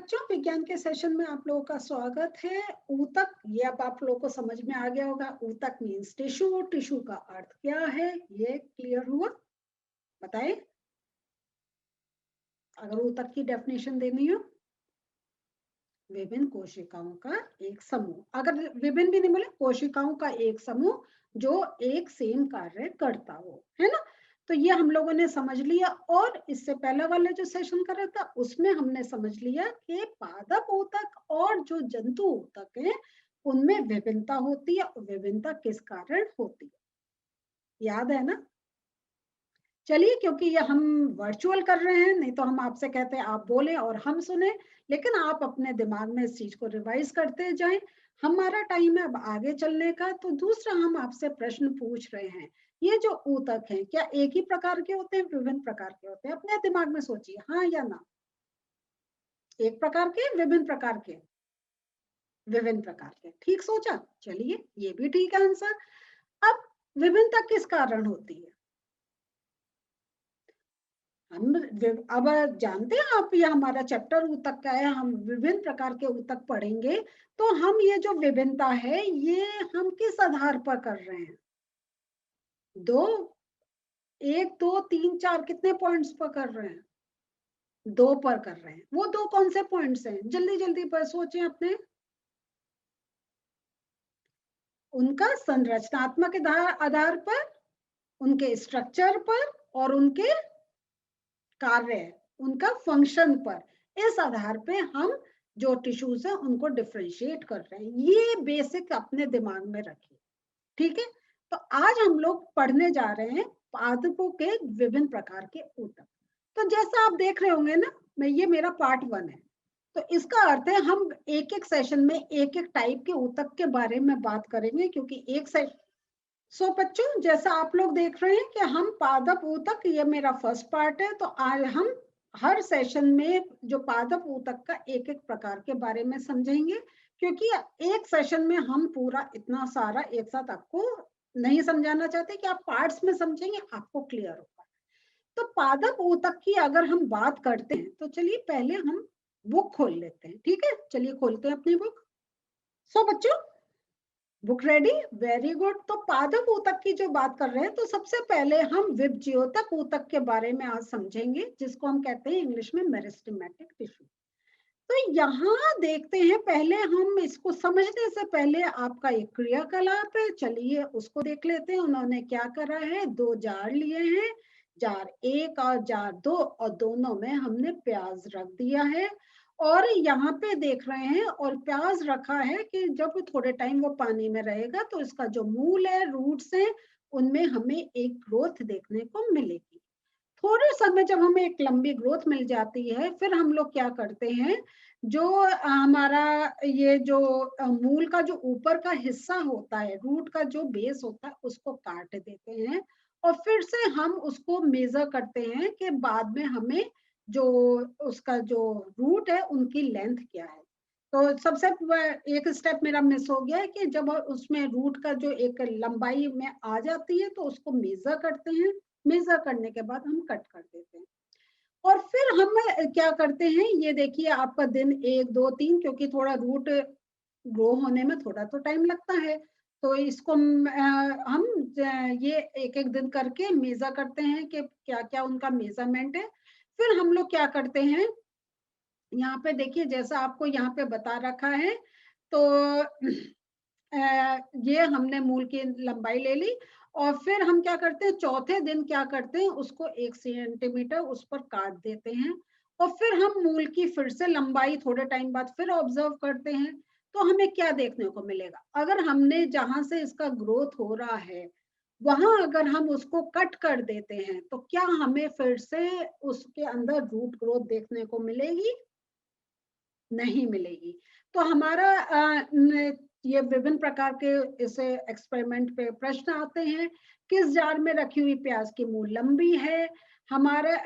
बच्चों, विज्ञान के सेशन में आप लोगों का स्वागत है। ऊतक, ये अब आप लोगों को समझ में आ गया होगा। ऊतक मीन्स टिश्यू, टिश्यू का अर्थ क्या है, ये क्लियर हुआ? बताएं अगर ऊतक की डेफिनेशन देनी हो। विभिन्न कोशिकाओं का एक समूह, अगर विभिन्न भी नहीं बोले, कोशिकाओं का एक समूह जो एक सेम कार्य करता हो, है ना। तो ये हम लोगों ने समझ लिया। और इससे पहले वाले जो सेशन कर रहा था उसमें हमने समझ लिया कि पादप ऊतक और जो जंतु ऊतक है उनमें विभिन्नता होती है, और विभिन्नता किस कारण होती है, याद है ना। चलिए, क्योंकि ये हम वर्चुअल कर रहे हैं, नहीं तो हम आपसे कहते हैं आप बोले और हम सुने, लेकिन आप अपने दिमाग में इस चीज को रिवाइज करते जाएं। हमारा टाइम है अब आगे चलने का। तो दूसरा हम आपसे प्रश्न पूछ रहे हैं, ये जो ऊतक हैं क्या एक ही प्रकार के होते हैं, विभिन्न प्रकार के होते हैं? अपने दिमाग में सोचिए, हाँ या ना। एक प्रकार के, विभिन्न प्रकार के? विभिन्न प्रकार के, ठीक सोचा। चलिए, ये भी ठीक है आंसर। अब विभिन्नता किस कारण होती है? हम अब जानते हैं आप, ये हमारा चैप्टर ऊतक का है, हम विभिन्न प्रकार के ऊतक पढ़ेंगे। तो हम ये जो विभिन्नता है ये हम किस आधार पर कर रहे हैं? दो, एक दो तीन चार, कितने पॉइंट्स पर कर रहे हैं? दो पर कर रहे हैं। वो दो कौन से पॉइंट्स हैं, जल्दी जल्दी पर सोचें अपने। उनका संरचनात्मक आधार पर, उनके स्ट्रक्चर पर, और उनके कार्य, उनका फंक्शन पर। इस आधार पे हम जो टिश्यूज है उनको डिफरेंशिएट कर रहे हैं। ये बेसिक अपने दिमाग में रखिए, ठीक है। तो आज हम लोग पढ़ने जा रहे हैं पादपों के विभिन्न प्रकार के ऊतक। तो जैसा आप देख रहे होंगे ना, मैं ये मेरा पार्ट 1 है। तो इसका अर्थ है हम एक एक सेशन में एक एक टाइप के ऊतक के बारे में बात करेंगे, क्योंकि एक सेशन। सो बच्चों, जैसा आप लोग देख रहे हैं कि हम पादप ऊतक, ये मेरा फर्स्ट पार्ट है। तो आज हम हर सेशन में जो पादप ऊतक का एक एक प्रकार के बारे में समझेंगे, क्योंकि एक सेशन में हम पूरा इतना सारा एक साथ आपको नहीं समझाना चाहते कि आप पार्ट्स में समझेंगे, आपको क्लियर होगा। तो पादप ऊतक की अगर हम बात करते हैं तो चलिए पहले हम बुक खोल लेते हैं, ठीक है। चलिए खोलते हैं अपनी बुक। सो बच्चों, बुक रेडी, वेरी गुड। तो पादप ऊतक की जो बात कर रहे हैं, तो सबसे पहले हम विभज्योतक ऊतक के बारे में आज समझेंगे, जिसको हम कहते हैं इंग्लिश में मेरिस्टेमेटिक टिश्यू। तो यहाँ देखते हैं, पहले हम इसको समझने से पहले आपका एक क्रियाकलाप है, चलिए उसको देख लेते हैं। उन्होंने क्या करा है, दो जार लिए हैं, जार 1 और जार 2, और दोनों में हमने प्याज रख दिया है। और यहाँ पे देख रहे हैं, और प्याज रखा है कि जब थोड़े टाइम वो पानी में रहेगा तो इसका जो मूल है, रूट्स है, उनमें हमें एक ग्रोथ देखने को मिलेगी। थोड़े समय जब हमें एक लंबी ग्रोथ मिल जाती है, फिर हम लोग क्या करते हैं, जो हमारा ये जो मूल का जो ऊपर का हिस्सा होता है, रूट का जो बेस होता है, उसको काट देते हैं। और फिर से हम उसको मेजर करते हैं कि बाद में हमें जो उसका जो रूट है उनकी लेंथ क्या है। तो सबसे एक स्टेप मेरा मिस हो गया है कि जब उसमें रूट का जो एक लंबाई में आ जाती है तो उसको मेजर करते हैं। मेजर करने के बाद हम कट कर देते हैं। और फिर हम क्या करते हैं, ये देखिए आपका दिन 1 2 3, क्योंकि थोड़ा रूट ग्रो होने में थोड़ा तो टाइम लगता है। तो इसको हम ये एक एक दिन करके मेजर करते हैं कि क्या क्या उनका मेजरमेंट है। फिर हम लोग क्या करते हैं, यहाँ पे देखिए जैसा आपको यहाँ पे बता रखा है। तो ये हमने मूल की लंबाई ले ली। और फिर हम क्या करते हैं, चौथे दिन क्या करते हैं, उसको 1 सेंटीमीटर उस पर काट देते हैं। और फिर हम मूल की फिर से लंबाई थोड़े टाइम बाद फिर ऑब्जर्व करते हैं। तो हमें क्या देखने को मिलेगा, अगर हमने जहां से इसका ग्रोथ हो रहा है वहां अगर हम उसको कट कर देते हैं, तो क्या हमें फिर से उसके अंदर रूट ग्रोथ देखने को मिलेगी? नहीं मिलेगी। तो हमारा ये विभिन्न प्रकार के इसे एक्सपेरिमेंट पे प्रश्न आते हैं। किस जार में रखी हुई प्याज की मूल लंबी है? हमारे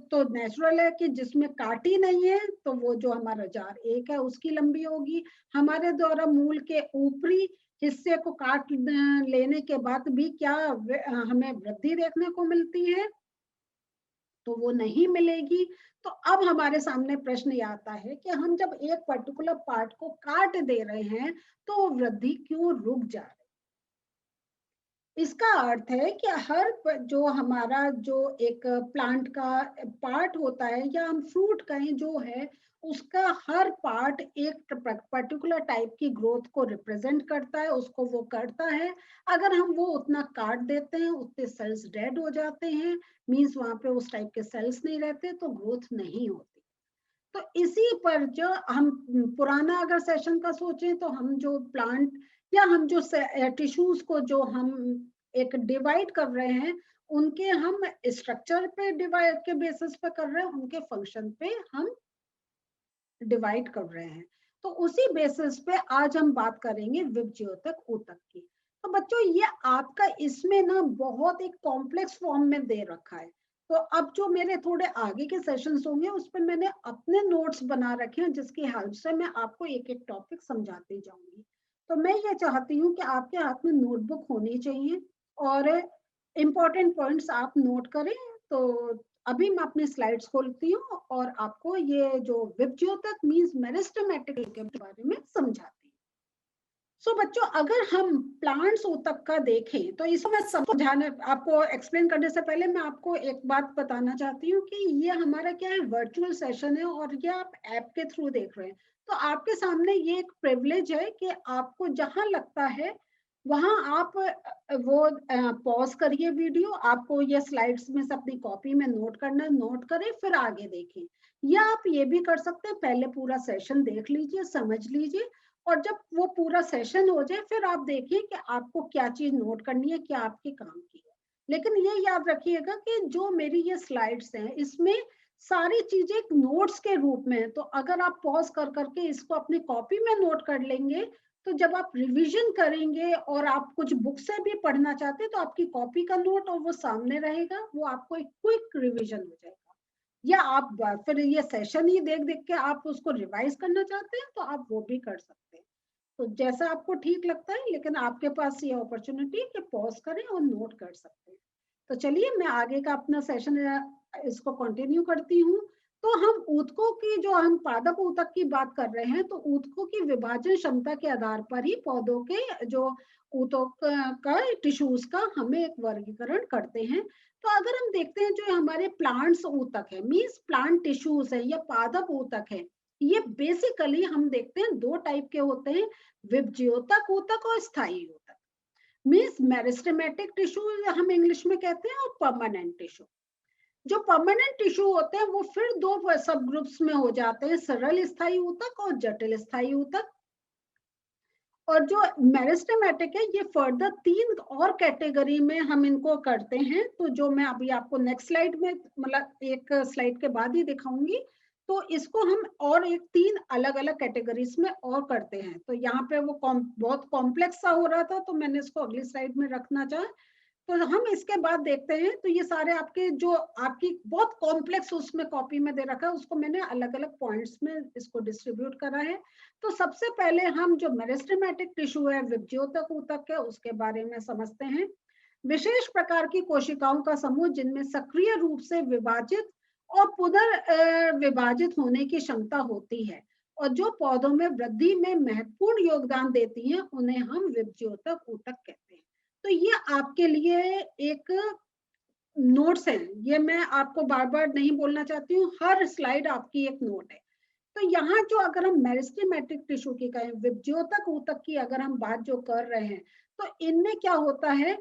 तो नेचुरल है कि जिसमें काटी नहीं है तो वो जो हमारा जार 1 है उसकी लंबी होगी। हमारे द्वारा मूल के ऊपरी हिस्से को काट लेने के बाद भी क्या हमें वृद्धि देखने को मिलती है? तो वो नहीं मिलेगी। तो अब हमारे सामने प्रश्न ये आता है कि हम जब एक पर्टिकुलर पार्ट को काट दे रहे हैं तो वो वृद्धि क्यों रुक जा रही है। इसका अर्थ है कि जो हमारा जो एक प्लांट का पार्ट होता है या हम फ्रूट कहें जो है, उसका हर पार्ट एक पर्टिकुलर टाइप की ग्रोथ को रिप्रेजेंट करता है, उसको वो करता है। अगर हम वो उतना काट देते हैं उतने सेल्स डेड हो जाते हैं, मींस वहां पे उस टाइप के सेल्स नहीं रहते तो ग्रोथ नहीं होती। तो इसी पर जो हम पुराना अगर सेशन का सोचें तो हम जो प्लांट या हम जो टिश्यूज को जो हम एक डिवाइड कर रहे हैं, उनके हम स्ट्रक्चर पे डिवाइड के बेसिस पे कर रहे हैं, उनके फंक्शन पे हम डिवाइड कर रहे हैं। तो उसी बेसिस पे आज हम बात करेंगे विभज्योतक ऊतक की। तो बच्चों ये आपका इसमें ना बहुत एक कॉम्प्लेक्स फॉर्म में दे रखा है। तो अब जो मेरे थोड़े आगे के सेशंस होंगे उस पर मैंने अपने नोट्स बना रखे हैं, जिसकी हेल्प से मैं आपको एक एक टॉपिक समझाती जाऊंगी। तो मैं ये चाहती हूँ कि आपके हाथ में नोटबुक होनी चाहिए और इम्पोर्टेंट पॉइंट्स आप नोट करें। तो अभी मैं अपनी स्लाइड्स खोलती हूँ और आपको ये जो विभज्योतक मींस मेरिस्टेमेटिक के बारे में समझाती हूँ। सो बच्चों अगर हम प्लांट्स ऊतक का देखें तो इसको मैं समझाने आपको एक्सप्लेन करने से पहले मैं आपको एक बात बताना चाहती हूँ कि ये हमारा क्या है, वर्चुअल सेशन है और ये आप ऐप के थ्रू देख रहे हैं। तो आपके सामने ये एक प्रिविलेज है कि आपको जहां लगता है वहां आप वो पॉज करिए वीडियो, आपको ये स्लाइड्स में से अपनी कॉपी में नोट करना, नोट करें फिर आगे देखें। या आप ये भी कर सकते हैं, पहले पूरा सेशन देख लीजिए, समझ लीजिए और जब वो पूरा सेशन हो जाए फिर आप देखिए कि आपको क्या चीज नोट करनी है, क्या आपके काम की है। लेकिन ये याद रखिएगा कि जो मेरी ये स्लाइड्स हैं इसमें सारी चीजें नोट्स के रूप में है। तो अगर आप पॉज कर करके इसको अपनी कॉपी में नोट कर लेंगे तो जब आप रिवीजन करेंगे और आप कुछ बुक से भी पढ़ना चाहते हैं तो आपकी कॉपी का नोट और वो सामने रहेगा, वो आपको एक क्विक रिवीजन हो जाएगा। या आप फिर ये सेशन ही देख देख के आप उसको रिवाइज करना चाहते हैं तो आप वो भी कर सकते हैं। तो जैसा आपको ठीक लगता है, लेकिन आपके पास ये अपॉर्चुनिटी है कि पॉज करें और नोट कर सकते हैं। तो चलिए मैं आगे का अपना सेशन इसको कंटिन्यू करती हूँ। तो हम ऊतकों की जो हम पादप ऊतक की बात कर रहे हैं, तो ऊतकों की विभाजन क्षमता के आधार पर ही पौधों के जो ऊतक का टिश्यूज का हमें एक वर्गीकरण करते हैं। तो अगर हम देखते हैं जो हमारे प्लांट्स ऊतक है मीन्स प्लांट टिश्यूज है या पादप ऊतक है, ये बेसिकली हम देखते हैं दो टाइप के होते हैं, विभज्योतक ऊतक और स्थायी ऊतक। मीन्स मेरिस्टेमेटिक टिश्यू हम इंग्लिश में कहते हैं और परमानेंट टिश्यू। जो परमानेंट टिश्यू होते हैं वो फिर दो सब ग्रुप्स में हो जाते हैं, सरल स्थायी ऊतक और जटिल स्थायी ऊतक। और जो मेरिस्टेमेटिक है ये फर्दर तीन और कैटेगरी में हम इनको करते हैं। तो जो मैं अभी आपको नेक्स्ट स्लाइड में मतलब एक स्लाइड के बाद ही दिखाऊंगी, तो इसको हम और एक तीन अलग अलग कैटेगरीज में और करते हैं। तो यहाँ पे वो बहुत कॉम्प्लेक्स सा हो रहा था तो मैंने इसको अगली स्लाइड में रखना चाहा। तो हम इसके बाद देखते हैं, तो ये सारे आपके जो आपकी बहुत कॉम्प्लेक्स उसमें कॉपी में दे रखा है उसको मैंने अलग अलग पॉइंट्स में इसको डिस्ट्रीब्यूट करा है। तो सबसे पहले हम जो मेरिस्टेमेटिक टिश्यू है, विभज्योतक ऊतक है, उसके बारे में समझते हैं। विशेष प्रकार की कोशिकाओं का समूह जिनमें सक्रिय रूप से विभाजित और पुनर्विभाजित होने की क्षमता होती है और जो पौधों में वृद्धि में महत्वपूर्ण योगदान देती हैं, उन्हें हम विभज्योतक ऊतक कहते हैं। तो ये आपके लिए एक नोट्स है, ये मैं आपको बार बार नहीं बोलना चाहती हूँ, हर स्लाइड आपकी एक नोट है। तो यहाँ जो अगर हम मेरिस्टेमेटिक टिश्यू की कहें, विभज्योतक ऊतक की अगर हम बात जो कर रहे हैं, तो इनमें क्या होता है,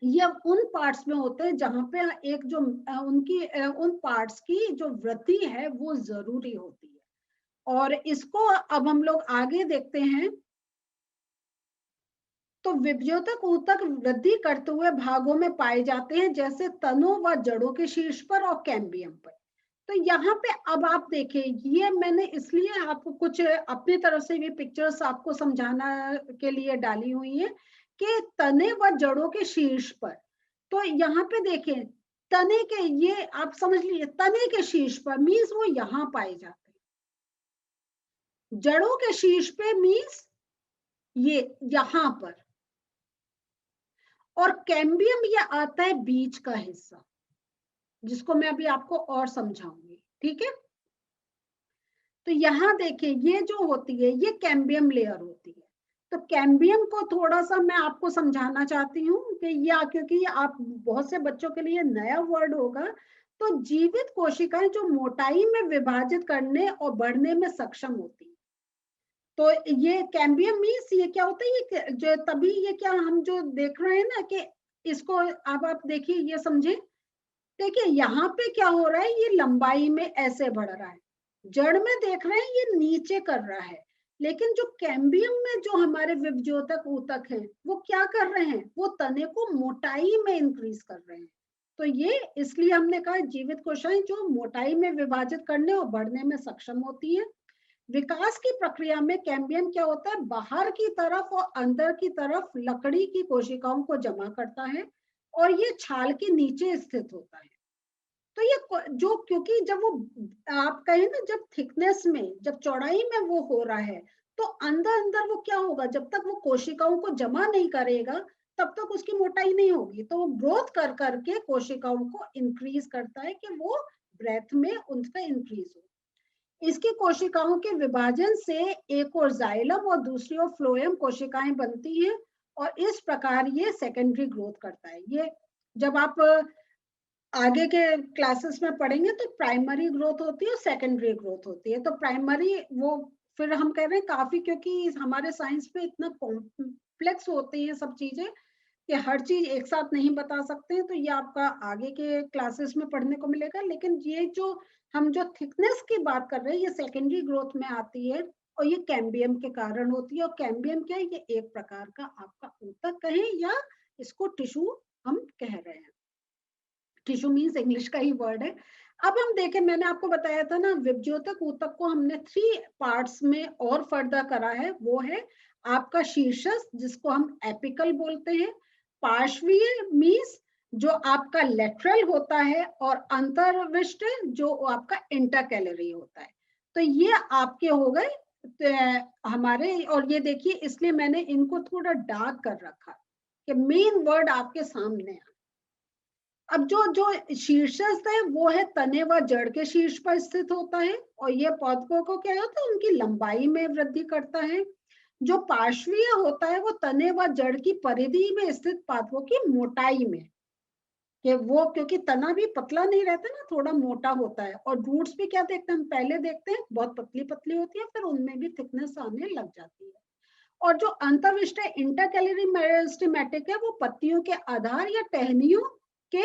ये उन पार्ट्स में होते हैं जहां पे एक जो उनकी उन पार्ट्स की जो वृद्धि है वो जरूरी होती है। और इसको अब हम लोग आगे देखते हैं। तो विभज्योतक ऊतक वृद्धि करते हुए भागों में पाए जाते हैं, जैसे तनों व जड़ों के शीर्ष पर और कैम्बियम पर। तो यहाँ पे अब आप देखें, ये मैंने इसलिए आपको कुछ अपनी तरफ से भी पिक्चर्स आपको समझाना के लिए डाली हुई है कि तने व जड़ों के शीर्ष पर। तो यहाँ पे देखें, तने के ये आप समझ लीजिए, तने के शीर्ष पर मीन्स वो यहाँ पाए जाते हैं, जड़ों के शीर्ष पे मीन्स ये यहाँ पर, और कैम्बियम ये आता है बीच का हिस्सा, जिसको मैं अभी आपको और समझाऊंगी, ठीक है। तो यहाँ देखिए ये जो होती है ये कैम्बियम लेयर होती है। तो कैम्बियम को थोड़ा सा मैं आपको समझाना चाहती हूँ कि या क्योंकि आप बहुत से बच्चों के लिए नया वर्ड होगा। तो जीवित कोशिकाएं जो मोटाई में विभाजित करने और बढ़ने में सक्षम होती है। तो ये कैम्बियम मीन्स ये क्या होता है, ये जो तभी ये क्या हम जो देख रहे हैं ना कि इसको अब आप देखिए ये समझे। देखिए यहाँ पे क्या हो रहा है, ये लंबाई में ऐसे बढ़ रहा है, जड़ में देख रहे हैं ये नीचे कर रहा है। लेकिन जो कैम्बियम में जो हमारे विभज्योतक ऊतक हैं वो क्या कर रहे हैं, वो तने को मोटाई में इंक्रीज कर रहे हैं। तो ये इसलिए हमने कहा जीवित कोशिकाएं जो मोटाई में विभाजित करने और बढ़ने में सक्षम होती है। विकास की प्रक्रिया में कैम्बियम क्या होता है, बाहर की तरफ और अंदर की तरफ लकड़ी की कोशिकाओं को जमा करता है और ये छाल के नीचे स्थित होता है। तो ये जो क्योंकि जब वो आप कहें ना जब थिकनेस में जब चौड़ाई में वो हो रहा है तो अंदर अंदर वो क्या होगा, जब तक वो कोशिकाओं को जमा नहीं करेगा तब तक उसकी मोटाई नहीं होगी। तो वो ग्रोथ कर करके कोशिकाओं को इंक्रीज करता है कि वो ब्रेथ में उनका इंक्रीज हो। इसकी कोशिकाओं के विभाजन से एक और जाइलम और दूसरी ओर फ्लोएम कोशिकाएं बनती हैं और इस प्रकार ये सेकेंडरी ग्रोथ करता है। ये जब आप आगे के क्लासेस में पढ़ेंगे तो प्राइमरी ग्रोथ होती है और सेकेंडरी ग्रोथ होती है। तो प्राइमरी वो फिर हम कह रहे हैं काफी, क्योंकि हमारे साइंस में इतना कॉम्प्लेक्स होती है सब चीजें कि हर चीज एक साथ नहीं बता सकते हैं। तो ये आपका आगे के क्लासेस में पढ़ने को मिलेगा। लेकिन ये जो हम जो थिकनेस की बात कर रहे हैं ये सेकेंडरी ग्रोथ में आती है और ये कैम्बियम के कारण होती है। और कैम्बियम क्या है, ये एक प्रकार का आपका ऊतक कहें या इसको टिश्यू हम कह रहे हैं। टिश्यू मीन्स इंग्लिश का ही वर्ड है। अब हम देखें, मैंने आपको बताया था ना विभज्योतक ऊतक को हमने 3 पार्ट्स में और फर्दर करा है। वो है आपका शीर्षक जिसको हम एपिकल बोलते हैं, पार्श्वीय मीन्स जो आपका लेटरल होता है, और अंतर्विष्ट जो आपका इंटरकैलरी होता है। तो ये आपके हो गए हमारे। और ये देखिए इसलिए मैंने इनको थोड़ा डार्क कर रखा कि मेन वर्ड आपके सामने है। अब जो जो शीर्षस्थ है वो है तने व जड़ के शीर्ष पर स्थित होता है और ये पौधों को क्या होता है, उनकी लंबाई में वृद्धि करता है। जो पार्श्वीय होता है वो तने व जड़ की परिधि में स्थित पादपों की मोटाई में, कि वो क्योंकि तना भी पतला नहीं रहता ना, थोड़ा मोटा होता है। और रूट्स भी क्या देखते हैं, हम पहले देखते हैं बहुत पतली पतली होती है, फिर उनमें भी थिकनेस आने लग जाती है। और जो अंतर्विष्ट इंटरकैलरी मेरिस्टेमेटिक है वो पत्तियों के आधार या टहनियों के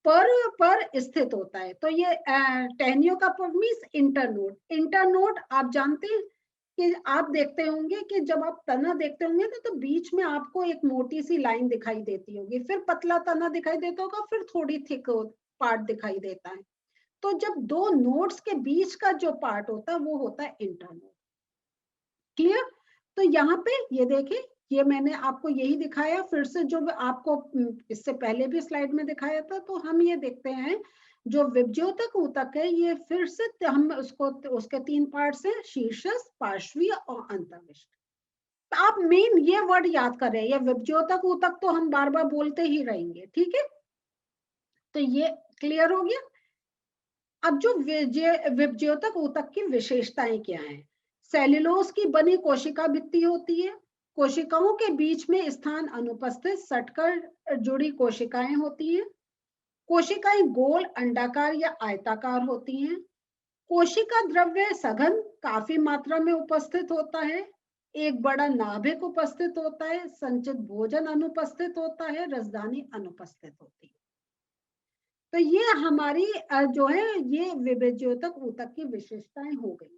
पर स्थित होता है। तो ये टहनियों का पर मीन्स इंटरनोड। इंटरनोड आप जानते हैं कि आप देखते होंगे कि जब आप तना देखते होंगे ना तो बीच में आपको एक मोटी सी लाइन दिखाई देती होगी, फिर पतला तना दिखाई देता होगा, फिर थोड़ी थिक पार्ट दिखाई देता है। तो जब दो नोड्स के बीच का जो पार्ट होता है वो होता है इंटरनोड। क्लियर। तो यहाँ पे ये देखिए, ये मैंने आपको यही दिखाया फिर से जो आपको इससे पहले भी स्लाइड में दिखाया था। तो हम ये देखते हैं जो विभज्योतक ऊतक है ये फिर से हम उसको उसके 3 पार्ट्स हैं, शीर्षस्थ, पार्श्वीय और अंतर्विष्ट। तो आप मेन ये वर्ड याद कर रहे हैं, ये विभज्योतक ऊतक तो हम बार बार बोलते ही रहेंगे, ठीक है। तो ये क्लियर हो गया। अब जो विभज्योतक ऊतक की विशेषताएं क्या हैं, सेल्यूलोज की बनी कोशिका भित्ति होती है, कोशिकाओं के बीच में स्थान अनुपस्थित सटकर जुड़ी कोशिकाएं होती हैं, कोशिकाएं गोल, अंडाकार या आयताकार होती हैं, कोशिका द्रव्य सघन काफी मात्रा में उपस्थित होता है, एक बड़ा नाभिक उपस्थित होता है, संचित भोजन अनुपस्थित होता है, रसदानी अनुपस्थित होती है। तो ये हमारी जो है ये विभज्योतक ऊतक की विशेषताएं हो गई।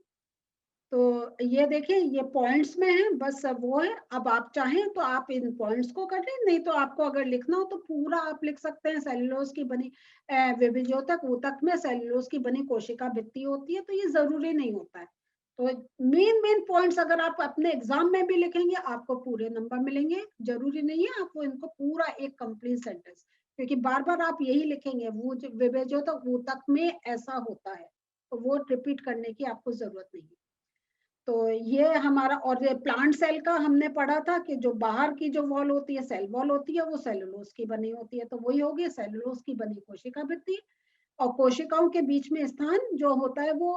तो ये देखिए ये पॉइंट्स में है, बस वो है। अब आप चाहें तो आप इन पॉइंट्स को कर लें, नहीं तो आपको अगर लिखना हो तो पूरा आप लिख सकते हैं। सेल्यूलोज की बनी विभज्योतक ऊतक में सेल्यूलोज की बनी कोशिका भित्ति होती है, तो ये जरूरी नहीं होता है। तो मेन मेन पॉइंट्स अगर आप अपने एग्जाम में भी लिखेंगे आपको पूरे नंबर मिलेंगे। जरूरी नहीं है आपको इनको पूरा एक कंप्लीट सेंटेंस, क्योंकि बार बार आप यही लिखेंगे वो विभज्योतक ऊतक में ऐसा होता है, तो वो रिपीट करने की आपको जरूरत नहीं है। तो ये हमारा, और ये प्लांट सेल का हमने पढ़ा था कि जो बाहर की जो वॉल होती है सेल वॉल होती है वो सेलुलोज की बनी होती है। तो वही होगी सेलुलोज की बनी कोशिका भित्ति। और कोशिकाओं के बीच में स्थान जो होता है वो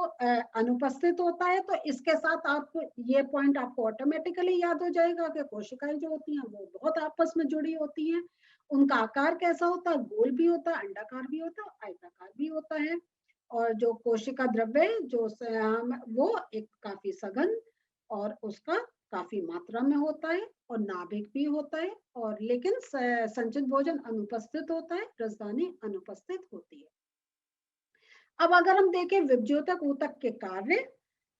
अनुपस्थित होता है। तो इसके साथ आप ये पॉइंट आपको ऑटोमेटिकली याद हो जाएगा कि कोशिकाएं जो होती हैं वो बहुत आपस में जुड़ी होती हैं। उनका आकार कैसा होता है, गोल भी होता है, अंडाकार भी होता है, आयताकार भी होता है। और जो कोशिका द्रव्य जो वो एक काफी सघन और उसका काफी मात्रा में होता है, और नाभिक भी होता है, और लेकिन संचित भोजन अनुपस्थित होता है, राजधानी अनुपस्थित होती है। अब अगर हम देखें विभज्योतक ऊतक के कार्य,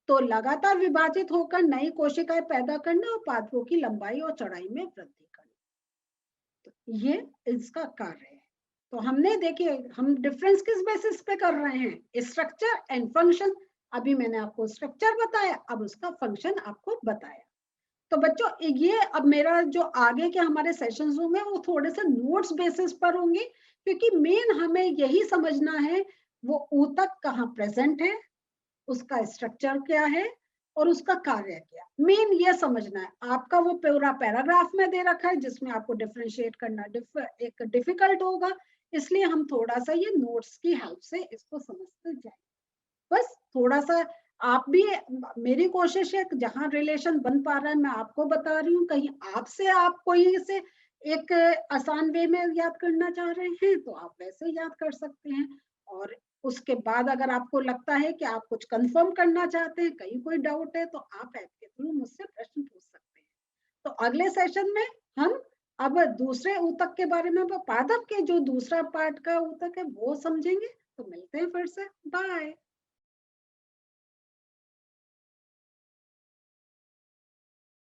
तो लगातार विभाजित होकर नई कोशिकाएं पैदा करना और पादपों की लंबाई और चौड़ाई में वृद्धि करना, तो ये इसका कार्य है। तो हमने देखिए हम डिफरेंस किस बेसिस पे कर रहे हैं, स्ट्रक्चर एंड फंक्शन। अभी मैंने आपको स्ट्रक्चर बताया, अब उसका फंक्शन आपको बताया। तो बच्चों ये अब मेरा जो आगे के हमारे सेशंस होंगे वो थोड़े से नोट्स बेसिस पर होंगे, क्योंकि मेन हमें यही समझना है वो ऊतक कहाँ प्रेजेंट है, उसका स्ट्रक्चर क्या है और उसका कार्य क्या, मेन ये समझना है। आपका वो पूरा पैराग्राफ में दे रखा है जिसमें आपको डिफरेंशिएट करना एक डिफिकल्ट होगा, इसलिए हम थोड़ा सा ये नोट्स की हेल्प से इसको समझते जाए। बस थोड़ा सा आप भी, मेरी कोशिश है जहां रिलेशन बन पा रहा है मैं आपको बता रही हूँ, कहीं आपसे आप कोई से एक आसान वे में याद करना चाह रहे हैं तो आप वैसे याद कर सकते हैं। और उसके बाद अगर आपको लगता है कि आप कुछ कंफर्म करना चाहते हैं, कहीं कोई डाउट है, तो आप ऐप के थ्रू मुझसे प्रश्न पूछ सकते हैं। तो अगले सेशन में हम अब दूसरे ऊतक के बारे में, पादप के जो दूसरा पार्ट का ऊतक है वो समझेंगे। तो मिलते हैं फिर से, बाय।